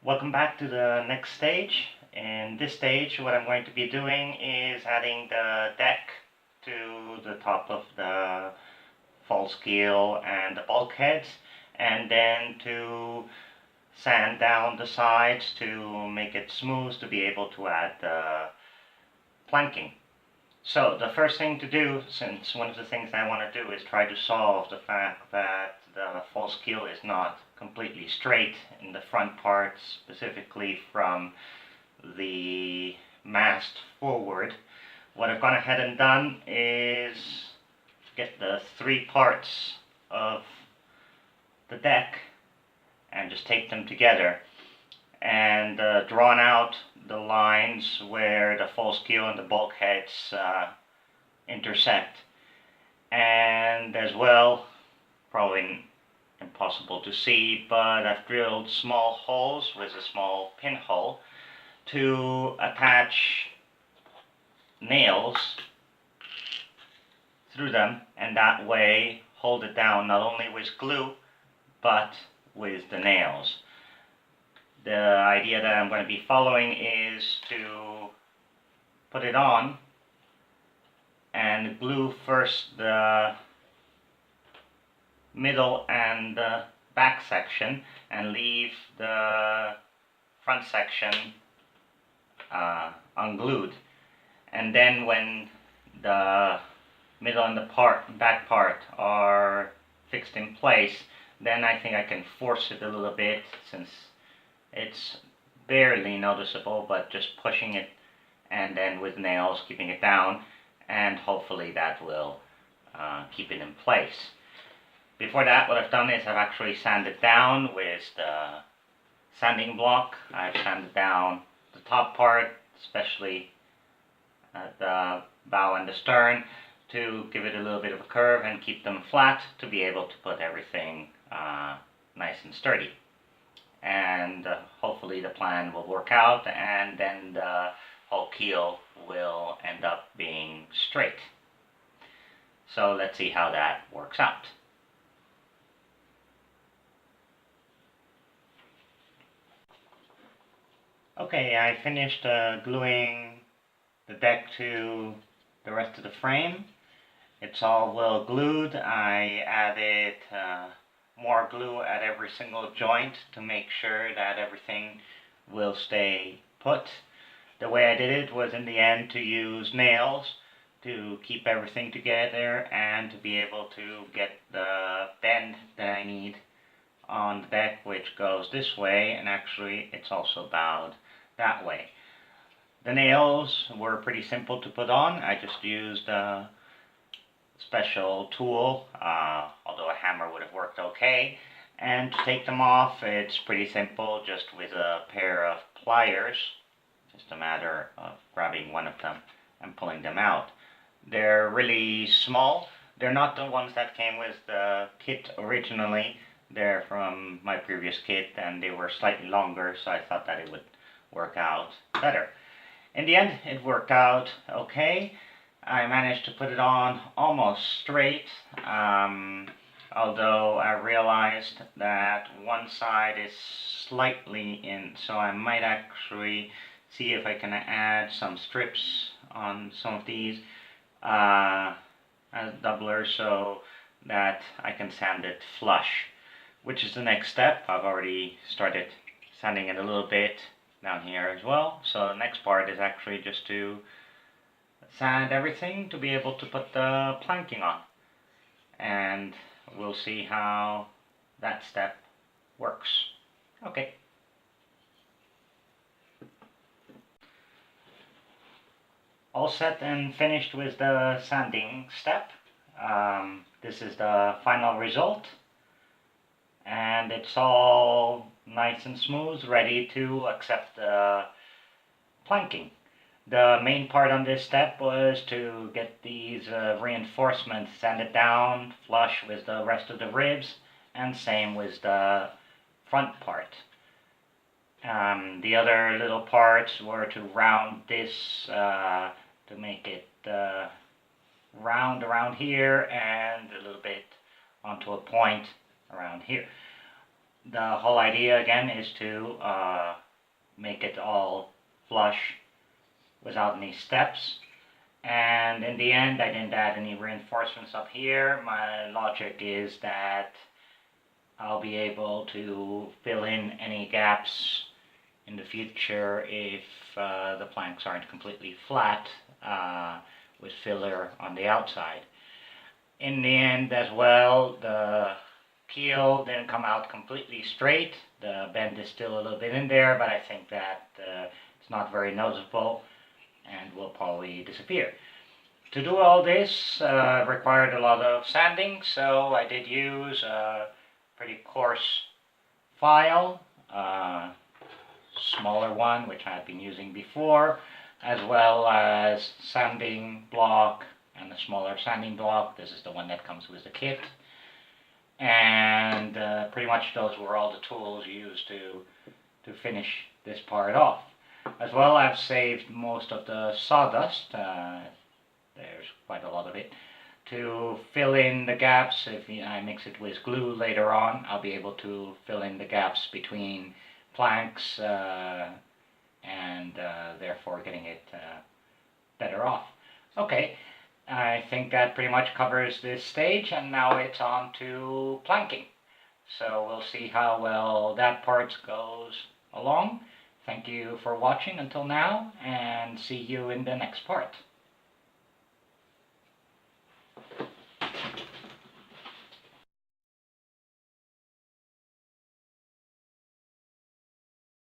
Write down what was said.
Welcome back to the next stage. In this stage, what I'm going to be doing is adding the deck to the top of the fall scale and the bulkheads, and then to sand down the sides to make it smooth to be able to add the planking. So the first thing to do, since one of the things I want to do is try to solve the fact that the false keel is not completely straight in the front part, specifically from the mast forward, what I've gone ahead and done is get the three parts of the deck and just take them together and drawn out the lines where the false keel and the bulkheads intersect. And as well, probably impossible to see, but I've drilled small holes with a small pinhole to attach nails through them, and that way hold it down not only with glue but with the nails. The idea that I'm going to be following is to put it on and glue first the middle and the back section and leave the front section unglued. And then when the middle and the back part are fixed in place, then I think I can force it a little bit, since it's barely noticeable, but just pushing it and then with nails keeping it down, and hopefully that will keep it in place. Before that, what I've done is I've actually sanded down with the sanding block. I've sanded down the top part, especially at the bow and the stern, to give it a little bit of a curve and keep them flat to be able to put everything nice and sturdy. And hopefully the plan will work out, and then the whole keel will end up being straight. So let's see how that works out. Okay, I finished gluing the deck to the rest of the frame. It's all well glued. I added more glue at every single joint to make sure that everything will stay put. The way I did it was, in the end, to use nails to keep everything together and to be able to get the bend that I need on the deck, which goes this way, and actually it's also bowed that way. The nails were pretty simple to put on. I just used a special tool, although a hammer would have worked okay. And to take them off, it's pretty simple, just with a pair of pliers. Just a matter of grabbing one of them and pulling them out. They're really small. They're not the ones that came with the kit originally. They're from my previous kit, and they were slightly longer, so I thought that it would work out better. In the end, it worked out okay. I managed to put it on almost straight, although I realized that one side is slightly in, so I might actually see if I can add some strips on some of these as doublers so that I can sand it flush, which is the next step. I've already started sanding it a little bit down here as well. So the next part is actually just to sand everything to be able to put the planking on, and we'll see how that step works. Okay. All set and finished with the sanding step. This is the final result, and it's all nice and smooth, ready to accept the planking. The main part on this step was to get these reinforcements sanded down flush with the rest of the ribs, and same with the front part. The other little parts were to round this to make it round around here and a little bit onto a point around here. the whole idea again is to make it all flush without any steps. And in the end, I didn't add any reinforcements up here. My logic is that I'll be able to fill in any gaps in the future if the planks aren't completely flat with filler on the outside. In the end as well, the keel didn't come out completely straight. The bend is still a little bit in there, but I think that it's not very noticeable and will probably disappear. To do all this required a lot of sanding, so I did use a pretty coarse file, smaller one which I had been using before, as well as sanding block and a smaller sanding block. This is the one that comes with the kit, and pretty much those were all the tools used to finish this part off. As well, I've saved most of the sawdust, there's quite a lot of it, to fill in the gaps. If I mix it with glue later on, I'll be able to fill in the gaps between planks and therefore getting it better off. Okay, I think that pretty much covers this stage, and now it's on to planking. So we'll see how well that part goes along. Thank you for watching until now, and see you in the next part.